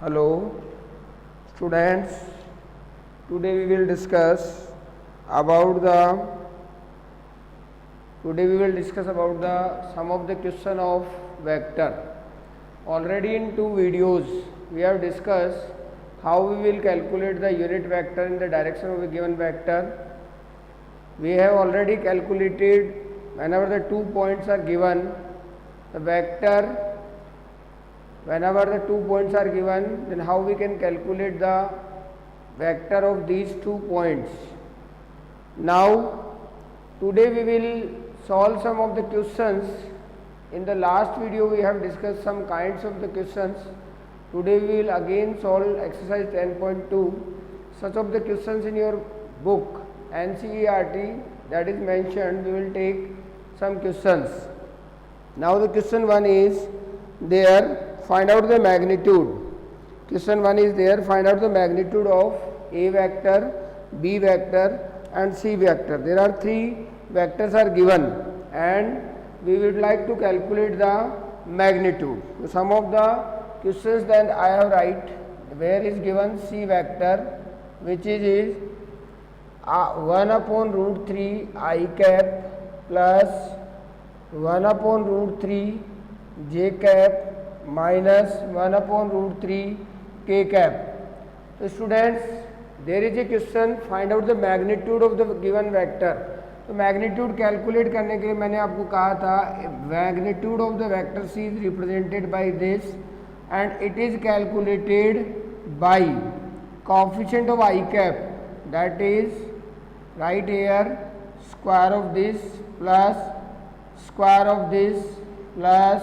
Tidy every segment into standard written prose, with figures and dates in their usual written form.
Hello students, today we will discuss about some of the question of vector. Already in two videos we have discussed how we will calculate the unit vector in the direction of a given vector. We have already calculated whenever the 2 points are given, the vector. Whenever the 2 points are given, then how we can calculate the vector of these 2 points. Now, today we will solve some of the questions. In the last video we have discussed some kinds of the questions. Today we will again solve exercise 10.2. Such of the questions in your book NCERT that is mentioned, we will take some questions. Now the question 1 is there. Find out the magnitude. Question 1 is there. Find out the magnitude of A vector, B vector and C vector. There are 3 vectors are given and we would like to calculate the magnitude. So some of the questions that I have write, where is given C vector, which is 1 upon root 3 I cap plus 1 upon root 3 j cap minus 1 upon root 3 k cap. So students, there is a question, find out the magnitude of the given vector. तो magnitude calculate करने के लिए मैंने आपको कहा था magnitude of the vector C is represented by this and it is calculated by coefficient of i cap, that is right here square of this plus square of this plus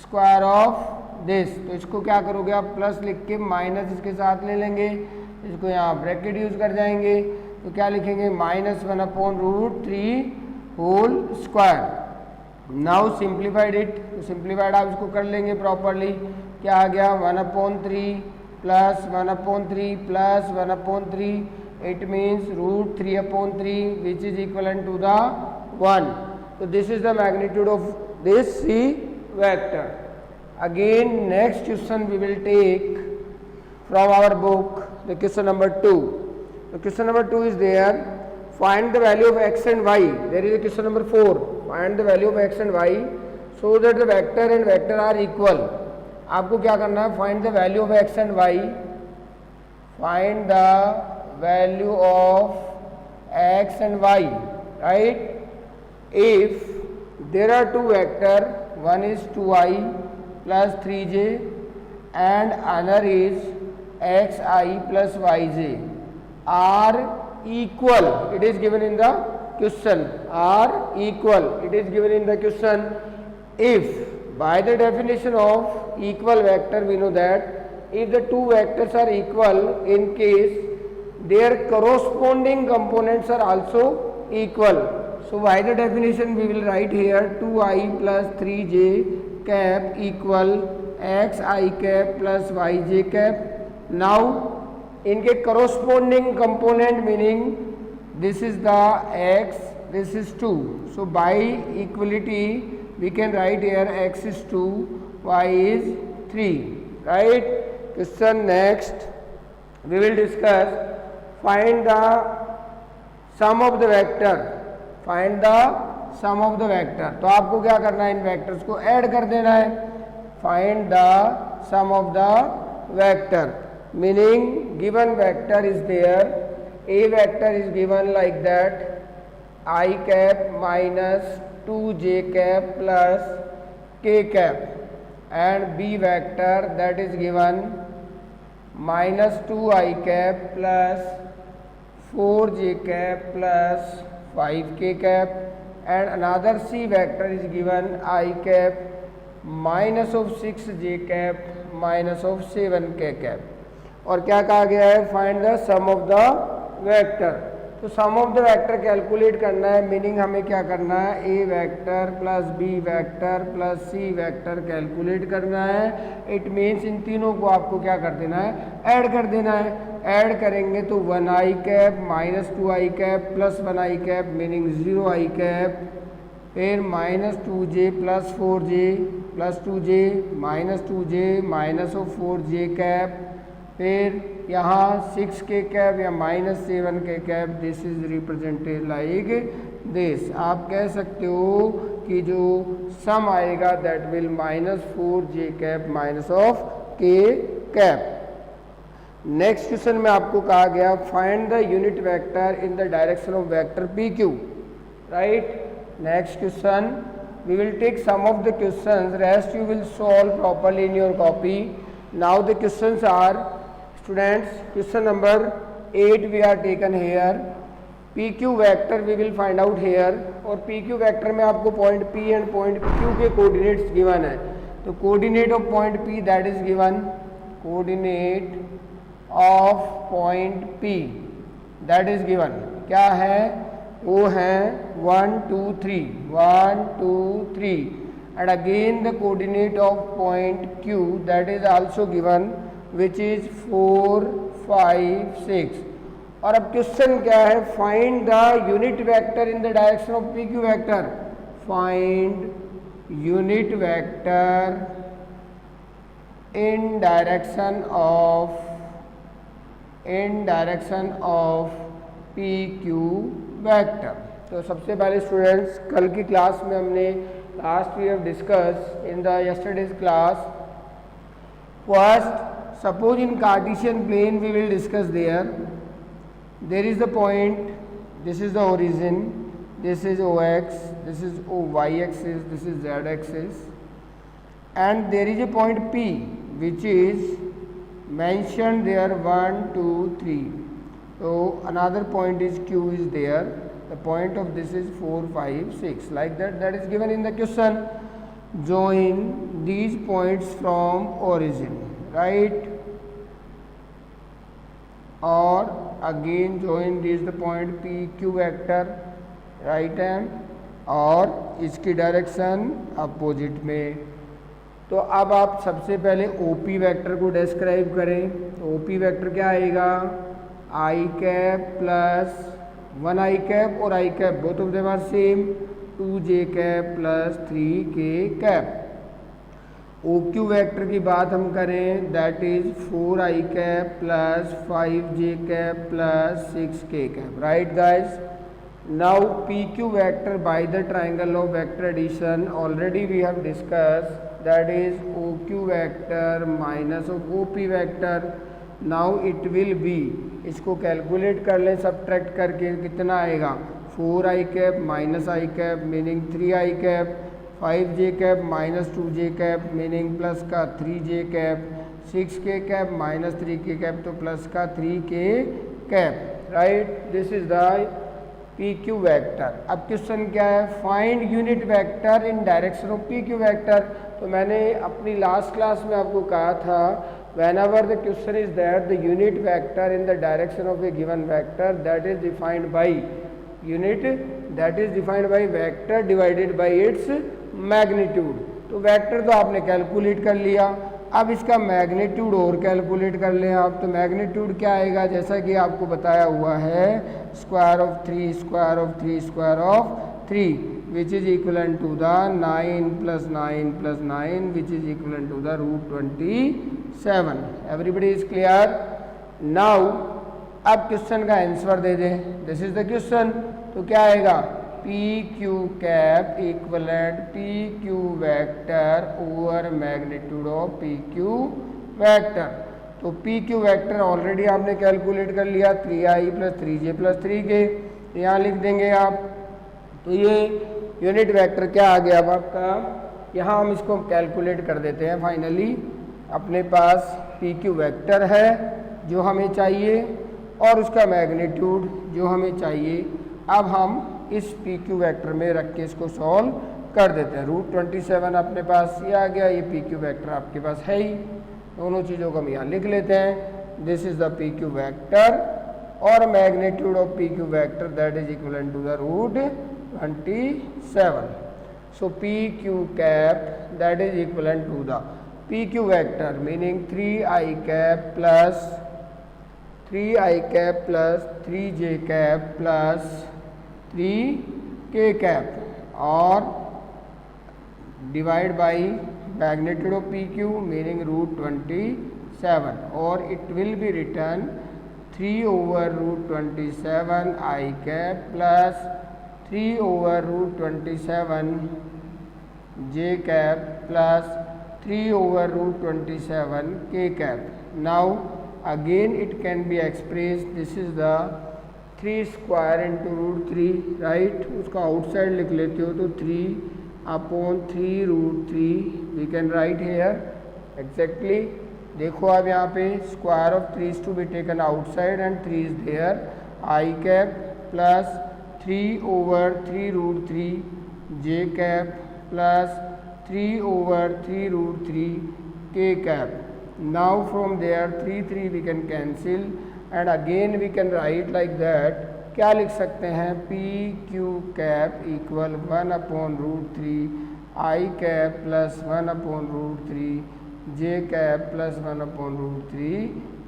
square of this. तो इसको क्या करोगे आप, plus लिख के minus इसके साथ ले लेंगे, इसको यहाँ ब्रैकेट यूज कर जाएंगे. तो क्या लिखेंगे, minus 1 upon root 3 whole square. Now simplified it. तो सिंप्लीफाइड आप इसको कर लेंगे प्रॉपरली. क्या आ गया, 1 upon 3 plus 1 upon 3 plus 1 upon 3. It means root 3 upon 3 which is equal to the 1. तो this is the magnitude of this C vector. Again next question we will take from our book, the question number 2. The question number 2 is there. Find the value of x and y. There is a question number 4. Find the value of x and y so that the vector and vector are equal. आपको क्या करना है, find the value of x and y. Find the value of x and y, right? If there are two vector, one is 2i plus 3j and another is xi plus yj are equal. It is given in the question. Are equal. It is given in the question. If by the definition of equal vector we know that if the two vectors are equal, in case their corresponding components are also equal. So by the definition we will write here 2i plus 3j cap equal xi cap plus yj cap. Now इनके corresponding component meaning this is the x, this is 2. So by equality we can write here x is 2, y is 3, right? Question next we will discuss find the sum of the vector. Find the sum of the vector. तो आपको क्या करना है, इन vectors को add कर देना है. Find the sum of the vector meaning given vector is there. A vector is given like that I cap minus 2j cap plus k cap and B vector that is given minus 2i cap plus 4j cap plus 5k cap and another C vector is given I cap minus of 6j cap minus of 7k cap. और क्या कहा गया है, find the sum of the vector. तो sum of the vector calculate करना है, meaning हमें क्या करना है, A vector plus B vector plus C vector calculate करना है. इट मीन्स इन तीनों को आपको क्या कर देना है, ऐड कर देना है. ऐड करेंगे तो 1i cap minus 2i cap plus 1i cap meaning 0i cap फिर -2j plus 4j plus 2j -2j minus of 4j cap, फिर यहाँ 6k कैप या -7k cap, this is represented like this. आप कह सकते हो कि जो सम आएगा that will -4j cap minus of k cap. Next question में आपको कहा गया find the unit vector in the direction of vector PQ, right. Next question we will take some of the questions, rest you will solve properly in your copy. Now the questions are, students, question number 8 we are taken here. PQ vector we will find out here, और PQ vector में आपको point P and point Q के coordinates given है। तो coordinate of point P that is given, coordinate of point P that is given क्या है, वो है 1 2 3 1 2 3, and again the coordinate of point Q that is also given which is 4 5 6। और अब question क्या है, find the unit vector in the direction of PQ vector, find unit vector in direction of PQ vector. तो सबसे पहले students, कल की class में हमने last we have discuss in the yesterday's class, first suppose in Cartesian plane we will discuss there is the point, this is the origin, this is OX, this is OY axis, this is Z axis, and there is A point P which is mentioned there 1 2 3, so another point is Q is there, the point of this is 4 5 6 like that is given in the question. Join these points from origin, right, or again join this the point PQ vector, right hand, और इसकी direction opposite में। तो अब आप सबसे पहले OP vector को describe करें, तो OP वेक्टर क्या आएगा, I cap plus 1I cap और I cap both of them are same, 2J cap plus 3K cap. OQ vector की बात हम करें that is 4I cap plus 5J cap plus 6K cap, right guys. Now PQ vector by the triangle of vector addition already we have discussed, that is OQ vector minus of OP vector. Now it will be, इसको calculate कर लें subtract करके, कितना आएगा, 4I cap minus I cap meaning 3I cap, 5J cap minus 2J cap meaning plus का 3J cap, 6K cap minus 3K cap तो plus का 3K cap, right. This is the PQ vector. अब question क्या है, find unit vector in direction of PQ vector. तो मैंने अपनी last class में आपको कहा था, whenever the question is that the unit vector in the direction of a given vector that is defined by unit, that is defined by vector divided by its magnitude। तो vector तो आपने calculate कर लिया, अब इसका magnitude और calculate कर लें आप। तो मैग्नीट्यूड क्या आएगा, जैसा कि आपको बताया हुआ है, square of 3 square of 3 square of 3 which is equal to the 9 plus 9 plus 9 which is equal to the √27। Everybody is clear. Now अब क्वेश्चन का आंसर दे दें, दिस इज द क्वेश्चन। तो क्या आएगा, PQ cap equivalent PQ vector over magnitude of PQ vector. तो PQ vector already आपने calculate कर लिया, 3I plus 3J plus 3K, यहाँ लिख देंगे आप। तो ये यूनिट वेक्टर क्या आ गया अब आपका, यहाँ हम इसको कैलकुलेट कर देते हैं। फाइनली अपने पास PQ वेक्टर है जो हमें चाहिए और उसका मैग्नीट्यूड जो हमें चाहिए। अब हम इस PQ वेक्टर में रख के इसको सॉल्व कर देते हैं। √27 अपने पास ये आ गया, ये PQ वेक्टर आपके पास है ही, दोनों चीज़ों को हम यहाँ लिख लेते हैं। This is the PQ vector और magnitude of PQ vector that is equal to the √27। So PQ cap that is equal to the PQ vector meaning 3I cap plus 3J cap plus 3K cap, और divide by magnitude of PQ meaning root 27, or it will be written 3 over root 27 I cap plus 3 over root 27 j cap plus 3 over root 27 k cap. Now again it can be expressed, this is the 3 square into root 3, right? उसका outside लिख लेते हो तो 3 upon 3 root 3 we can write here exactly. देखो अब यहाँ पे square of 3 is to be taken outside and 3 is there. I cap plus 3 over 3 root 3 j cap plus 3 over 3 root 3 k cap. Now from there 3 we can cancel and again we can write like that. क्या लिख सकते हैं? P Q cap equal 1 upon root 3 I cap plus 1 upon root 3 j cap plus 1 upon root 3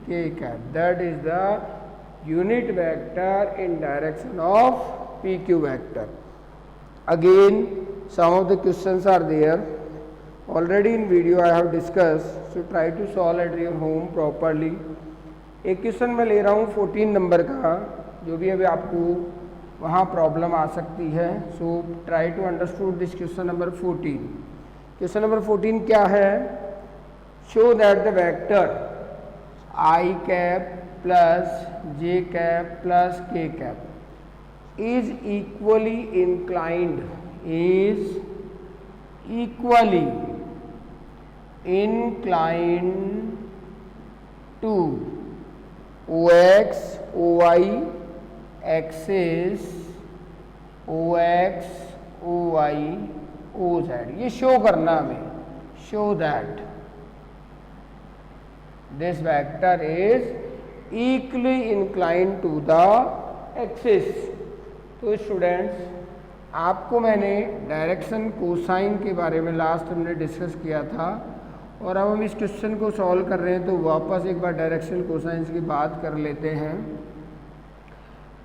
k cap. That is the unit vector in direction of PQ vector. Again some of the questions are there. Already in video I have discussed, so try to solve at your home properly. एक question मैं ले रहा हूँ 14 number का, जो भी अभी आपको वहाँ प्रॉब्लम आ सकती है. So try to understood this question number 14. Question number 14 क्या है? Show that the vector I cap plus J cap plus K cap is equally inclined, is equally inclined to OX, OY axis, OX, OY, OZ. ये show करना हमें. Show that this vector is equally inclined to the axis. तो students, आपको मैंने direction cosine के बारे में last हमने डिस्कस किया था और अब हम इस क्वेश्चन को सॉल्व कर रहे हैं, तो वापस एक बार डायरेक्शन कोसाइंस की बात कर लेते हैं.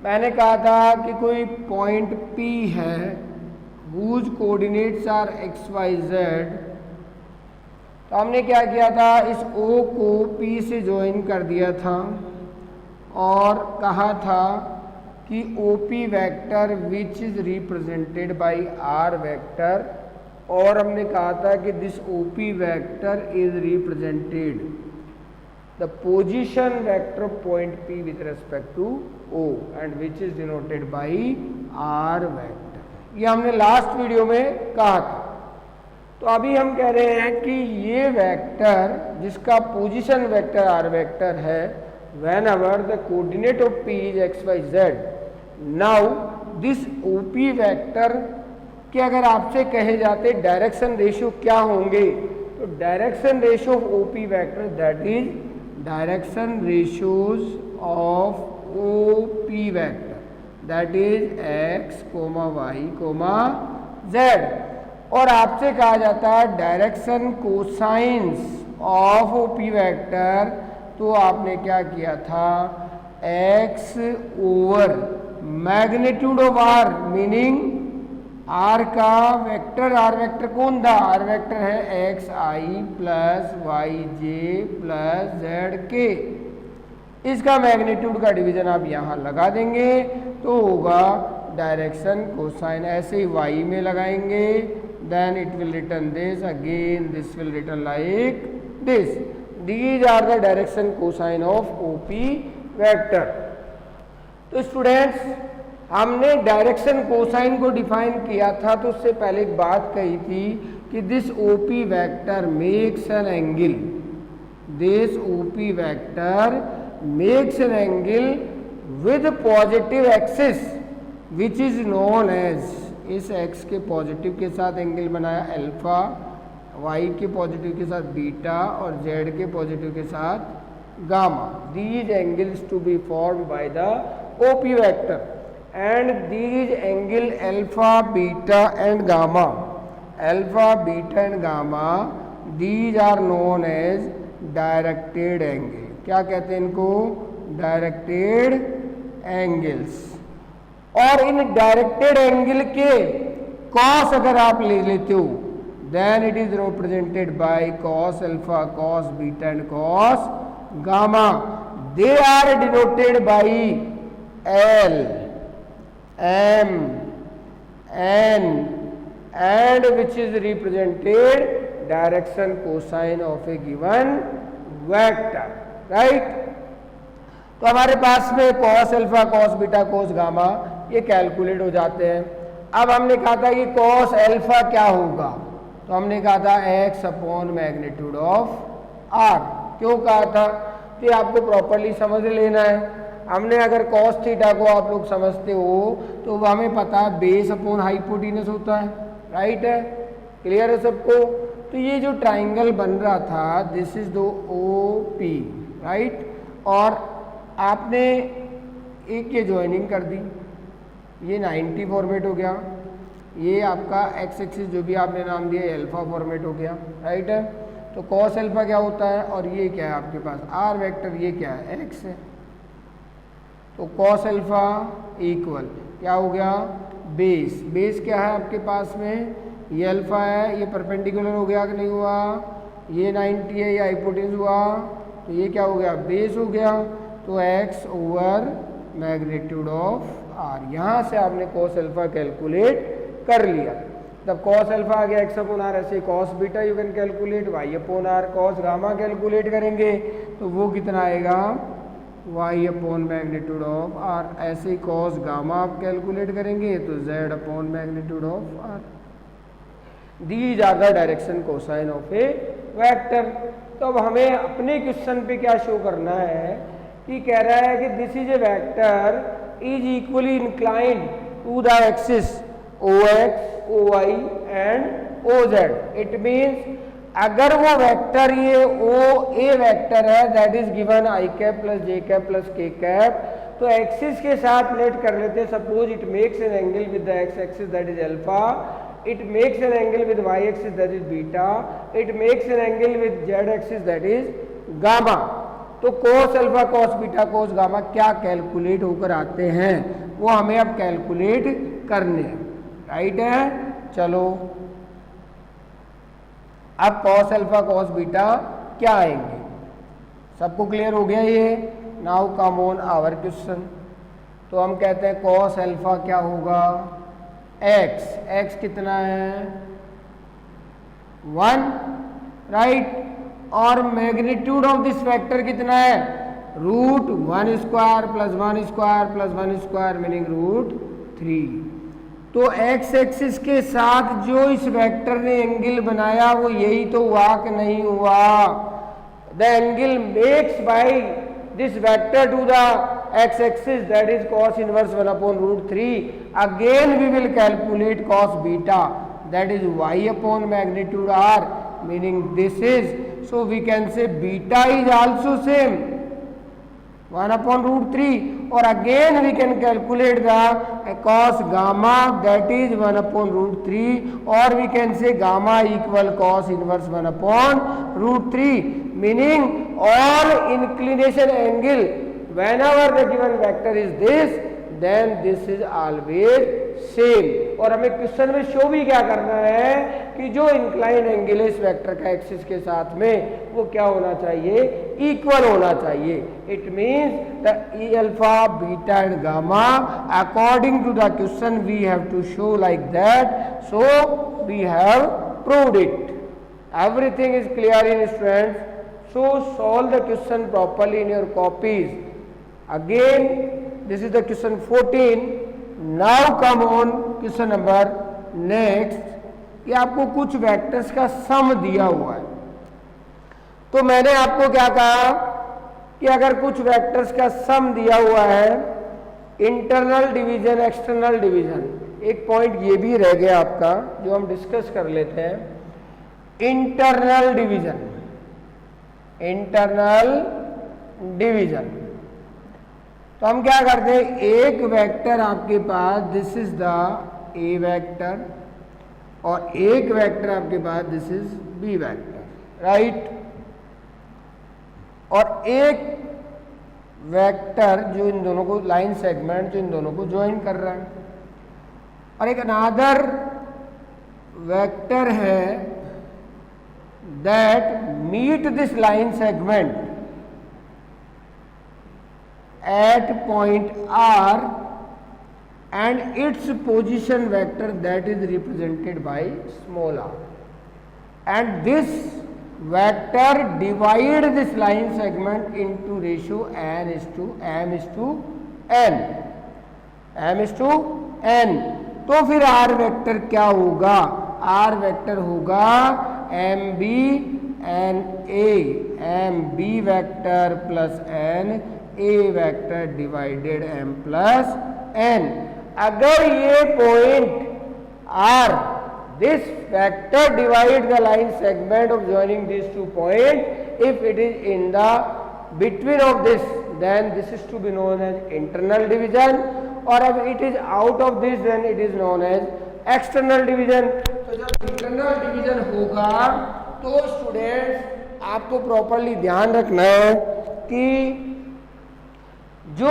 मैंने कहा था कि कोई पॉइंट P है whose coordinates are x y z. तो हमने क्या किया था? इस O को P से ज्वाइन कर दिया था और कहा था कि OP vector which is represented by R vector, और हमने कहा था कि this OP vector is represented the position vector of point P with respect to O and which is denoted by R vector. ये हमने लास्ट वीडियो में कहा था. तो अभी हम कह रहे हैं कि ये वेक्टर जिसका पोजीशन वेक्टर R वेक्टर है, whenever the coordinate of P is x y z, now this OP vector के अगर आपसे कहे जाते डायरेक्शन रेशियो क्या होंगे, तो direction ratio of OP vector that is direction ratios of OP vector that is x, y, z. और आपसे कहा जाता है direction cosines of OP vector, तो आपने क्या किया था? x over magnitude of r meaning r का वेक्टर, r वेक्टर कौन था? r वेक्टर है एक्स आई प्लस वाई जे प्लस जेड के. इसका मैग्नीट्यूड का डिवीजन आप यहाँ लगा देंगे तो होगा डायरेक्शन कोसाइन. ऐसे ही y में लगाएंगे, then it will return this, again this will return like this. These are the direction cosine of OP vector. तो स्टूडेंट्स, हमने डायरेक्शन कोसाइन को डिफाइन किया था, तो उससे पहले एक बात कही थी कि this OP vector makes an angle, this OP vector makes an angle with positive axis which is known as, इस एक्स के पॉजिटिव के साथ एंगल बनाया अल्फा, y के पॉजिटिव के साथ बीटा और z के पॉजिटिव के साथ gamma. These angles to be form by the OP vector and these angle alpha, beta and gamma, alpha, beta and gamma, these are known as directed angle. क्या कहते हैं इनको? Directed angles. और इन directed angle के cos अगर आप ले लेते हो then it is represented by cos alpha, cos beta and cos gamma. They are denoted by L, M, N and which is represented direction cosine of a given vector, right? तो हमारे पास में cos alpha, cos beta, cos gamma ये calculate हो जाते हैं. अब हमने कहा था कि cos अल्फा क्या होगा, तो हमने कहा था x upon magnitude of r. क्यों कहा था, तो आपको प्रॉपरली समझ लेना है. हमने अगर cos थीटा को आप लोग समझते हो तो हमें पता है बेस अपॉन हाइपोटेनस होता है, राइट है, क्लियर है सबको. तो ये जो ट्राइंगल बन रहा था this is the OP, right, और आपने एक ये ज्वाइनिंग कर दी, ये 90 फॉर्मेट हो गया, ये आपका एक्स एक्सिस जो भी आपने नाम दिया अल्फा फॉर्मेट हो गया, राइट है. तो कॉस अल्फा क्या होता है और ये क्या है आपके पास आर वेक्टर, ये क्या है एक्स है. तो कॉस अल्फा इक्वल क्या हो गया बेस, बेस क्या है आपके पास में ये अल्फा है, ये परपेंडिकुलर हो गया कि नहीं हुआ, ये 90 है, ये हाइपोटेन्यूज हुआ, तो ये क्या हो गया बेस हो गया. तो x over magnitude of r, यहाँ से आपने कॉस अल्फा कैलकुलेट कर लिया. तब कॉस अल्फा आ गया x अपॉन r, ऐसे cos beta you can calculate y upon r. Cos gamma calculate करेंगे तो वो कितना आएगा y अपॉन मैग्नीट्यूड ऑफ r. ऐसे ही कॉस गामा आप कैलकुलेट करेंगे तो z upon magnitude of r. These are the direction cosine of a vector. तो अब हमें अपने क्वेश्चन पे क्या शो करना है कि कह रहा है कि this is a vector is equally inclined to the axis OX, OY and OZ. It means अगर वो वेक्टर ये OA वेक्टर है that is given i cap plus j cap plus k cap, तो एक्सिस के साथ let कर लेते हैं. Suppose it makes an angle with the x axis that is alpha, it makes an angle with y axis that is beta, it makes an angle with z axis that is gamma. तो cos alpha, cos beta, cos gamma क्या calculate होकर आते हैं वो हमें अब calculate करने हैं, राइट है. चलो अब cos अल्फा, cos बीटा क्या आएंगे, सबको क्लियर हो गया ये. Now come on our question. तो हम कहते हैं cos अल्फा क्या होगा x, x कितना है 1, राइट, और मैग्नीट्यूड ऑफ दिस वेक्टर कितना है root 1 square plus 1 square plus 1 square meaning root 3. तो x एक्सिस के साथ जो इस वेक्टर ने एंगल बनाया वो यही तो हुआ कि नहीं हुआ. The angle makes by this vector to the x axis that is cos inverse 1 upon root 3. Again we will calculate cos beta that is y upon magnitude r, meaning this is, so we can say beta is also same 1 upon root 3, or again we can calculate the cos gamma that is 1 upon root 3, or we can say gamma equal cos inverse 1 upon root 3, meaning all inclination angle whenever the given vector is this then this is always same. और हमें question में show भी क्या करना है कि जो incline angle है इस वेक्टर का एक्सिस के साथ में वो क्या होना चाहिए इक्वल होना चाहिए. It means the E alpha beta and gamma according to the question we have to show like that, so we have proved it. Everything is clear in students. So solve the question properly in your copies. Again, this is the question 14. Now come on question number next. कि आपको कुछ vectors का सम दिया हुआ है. तो मैंने आपको क्या कहा कि अगर कुछ वेक्टर्स का सम दिया हुआ है, इंटरनल डिवीजन, एक्सटर्नल डिवीजन. एक पॉइंट ये भी रह गया आपका जो हम डिस्कस कर लेते हैं. Internal division, internal division. तो हम क्या करते हैं, एक वेक्टर आपके पास this is the A vector और एक वेक्टर आपके पास this is B vector, right. और एक वेक्टर जो इन दोनों को लाइन सेगमेंट जो इन दोनों को ज्वाइन कर रहा है, और एक अनादर वेक्टर है that meet this line segment at point R and its position vector that is represented by small r, and this vector divide this line segment into ratio m is to n. तो फिर r vector क्या होगा? r vector होगा M B vector plus N A vector divided M plus N. अगर ये point R, this vector divide the line segment of joining this to point, if it is in the between of this, then this is to be known as internal division, और अब it is out of this, then it is known as external division. तो जब internal division होगा तो students आपको properly ध्यान रखना है कि जो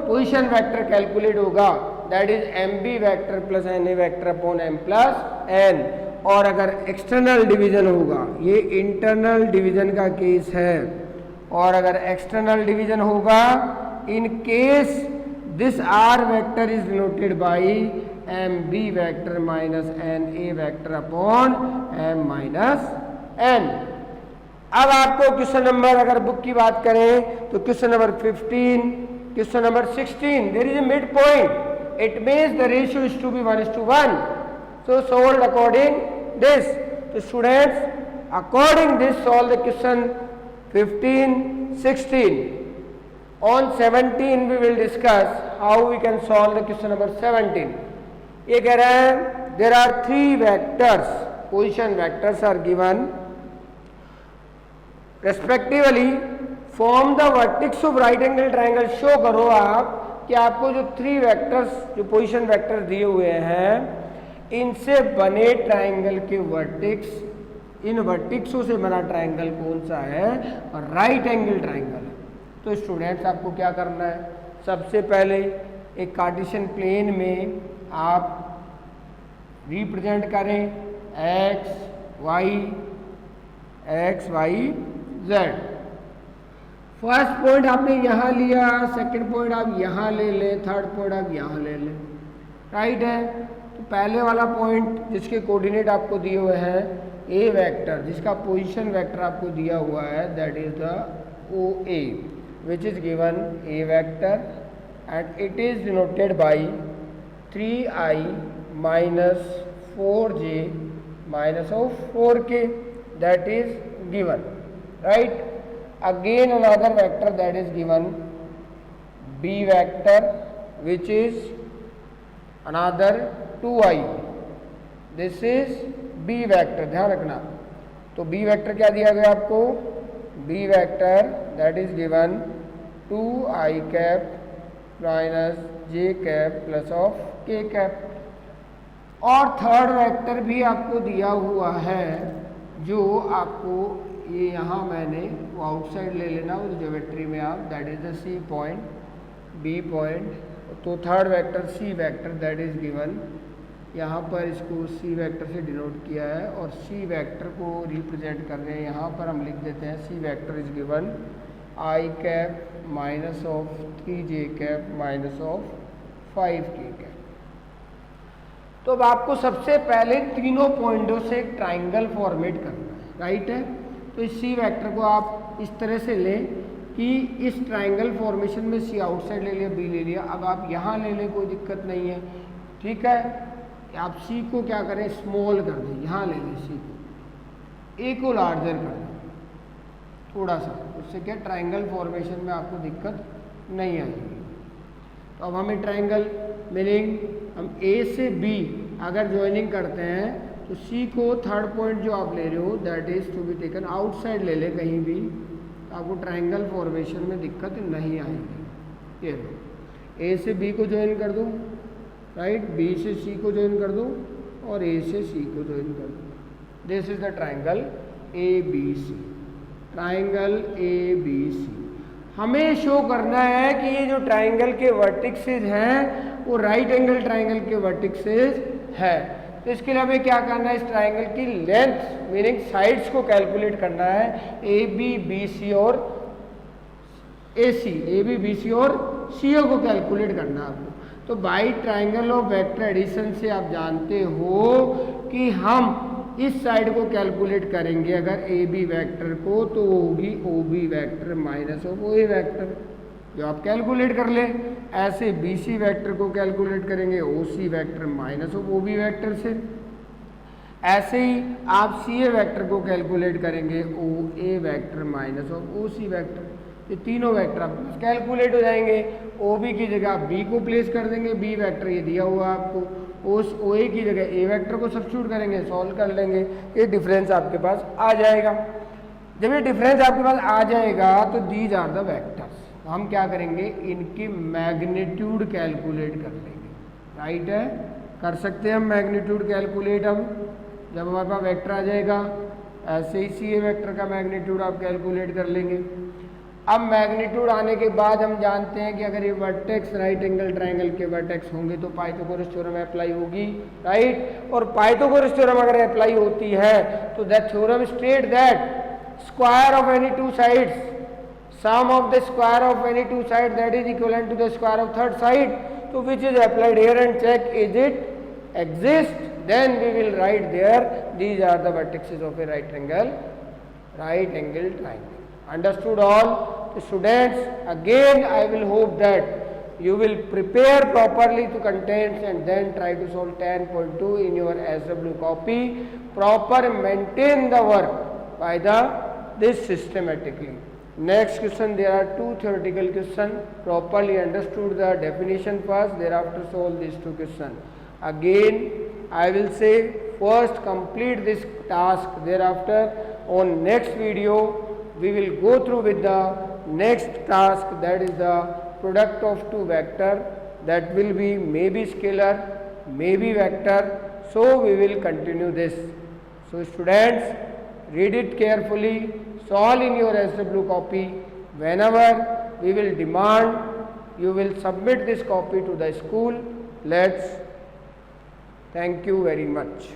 पोजीशन वेक्टर कैलकुलेट होगा that is M B vector plus N A vector upon M plus N, और अगर एक्सटर्नल डिवीजन होगा, ये इंटरनल डिवीजन का केस है, और अगर एक्सटर्नल डिवीजन होगा in case this R vector is denoted by M B vector minus N A vector upon M minus N. अब आपको क्वेश्चन नंबर, अगर बुक की बात करें तो question number 15, question number 16, there is a mid point, it means the ratio is to be 1:1, so solve according this. तो students according this solve the question 15, 16. On 17 we will discuss how we can solve the question number 17. ये कह रहा है there are 3 vectors, position vectors are given respectively form the vertex of right angle triangle. Show करो आप कि आपको जो 3 vectors, जो पोजीशन वेक्टर दिए हुए हैं, इनसे बने ट्राइंगल के वर्टेक्स, इन वर्टेक्सों से बना ट्राइंगल कौन सा है? और राइट एंगल ट्राइंगल. तो स्टूडेंट्स आपको क्या करना है? सबसे पहले एक कार्टेशियन प्लेन में आप रिप्रेजेंट करें X Y Z. First point आपने यहाँ लिया, सेकंड पॉइंट आप यहाँ ले लें, थर्ड पॉइंट आप यहाँ ले लें, राइट है. तो पहले वाला पॉइंट जिसके कोऑर्डिनेट आपको दिए हुए हैं ए वेक्टर, जिसका पोजीशन वेक्टर आपको दिया हुआ है, that is the O A, which is given a vector and it is denoted by 3i minus 4j minus of 4k, that is given, right. Again another vector that is given b vector which is another 2i, this is b vector. ध्यान रखना. तो b vector क्या दिया गया आपको? b vector that is given 2i cap minus j cap plus of k cap. और third vector भी आपको दिया हुआ है, जो आपको ये यहाँ मैंने वो आउटसाइड ले लेना उस ज्योमेट्री में आप, that is the C point, B point. तो third vector C vector that is given, यहाँ पर इसको सी वेक्टर से डिनोट किया है, और सी वेक्टर को रिप्रेजेंट कर रहे हैं, यहाँ पर हम लिख देते हैं C vector is given I cap minus of 3j cap minus of 5k cap. तो अब आपको सबसे पहले तीनों पॉइंटों से एक ट्राइंगल फॉर्मेट करना है, राइट है. तो इस सी वेक्टर को आप इस तरह से लें कि इस ट्राइंगल फॉर्मेशन में सी आउटसाइड ले लिया, बी ले लिया, अब आप यहाँ ले लें, कोई दिक्कत नहीं है, ठीक है. आप सी को क्या करें? स्मॉल कर दें, यहाँ ले लें सी को, ए को लार्जर कर दें थोड़ा सा, उससे क्या ट्राइंगल फॉर्मेशन में आपको दिक्कत नहीं आएगी. तो अब हमें ट्राइंगल मीनिंग हम ए से बी अगर ज्वाइनिंग करते हैं तो सी को थर्ड पॉइंट जो आप ले रहे हो that is to be taken outside ले लें कहीं भी, आपको ट्राइंगल फॉर्मेशन में दिक्कत नहीं आएगी. ये लो ए से बी को ज्वाइन कर दूँ, राइट, बी से सी को ज्वाइन कर दूँ और ए से सी को ज्वाइन कर दूँ. This is the triangle A B C. Triangle A B C हमें शो करना है कि ये जो ट्राइंगल के वर्टिक्सेस हैं वो राइट एंगल ट्राइंगल के वर्टिक्सेस है. तो इसके लिए हमें क्या करना है, इस ट्राइंगल की लेंथ मीनिंग साइड्स को कैलकुलेट करना है, ए बी बी सी और ए सी, ए बी बी सी और सी ओ को कैलकुलेट करना है आपको। तो by triangle of vector addition से आप जानते हो कि हम इस साइड को कैलकुलेट करेंगे अगर ए बी वैक्टर को, तो वो होगी O B vector minus of O A vector, जो आप कैलकुलेट कर ले। ऐसे बी सी वैक्टर को कैलकुलेट करेंगे O C vector minus of O B vector से। ऐसे ही आप सी ए वैक्टर को कैलकुलेट करेंगे O A vector minus of O C vector. ये तीनों वेक्टर आपके पास कैलकुलेट हो जाएंगे। ओ बी की जगह आप बी को प्लेस कर देंगे, बी वेक्टर ये दिया हुआ आपको, उस ओ ए की जगह ए वेक्टर को सब्स्टिट्यूट करेंगे, सॉल्व कर लेंगे, ये डिफरेंस आपके पास आ जाएगा। जब ये डिफरेंस आपके पास आ जाएगा तो दीज आर द वेक्टर्स, हम क्या करेंगे, इनकी मैग्नीट्यूड कैलकुलेट कर लेंगे। राइट है, कर सकते हैं हम मैग्नीट्यूड कैलकुलेट। अब जब हमारे पास वेक्टर आ जाएगा, ऐसे ही सी ए वेक्टर का मैग्नीट्यूड आप कैलकुलेट कर लेंगे। अब मैग्नीट्यूड आने के बाद हम जानते हैं कि अगर ये वर्टेक्स राइट एंगल ट्राइंगल के वर्टेक्स होंगे तो पाइथागोरस थ्योरम अप्लाई होगी। राइट, और पाइथागोरस थ्योरम अगर अप्लाई होती है तो that theorem state that square of any two sides, sum of the square of any two sides that is equivalent to the square of third side, so which is applied here and check is it exist, then we will write there these are the vertices of a right angle triangle. Understood all? So students, again I will hope that you will prepare properly to contents and then try to solve 10.2 in your SW copy. Proper maintain the work by this systematically. Next question, there are two theoretical questions. Properly understood the definition first, thereafter solve these two questions. Again I will say first complete this task, thereafter on next video we will go through with the next task, that is the product of two vector, that will be maybe scalar, maybe vector. So we will continue this. So students, read it carefully, solve in your SW copy. Whenever we will demand, you will submit this copy to the school. Thank you very much.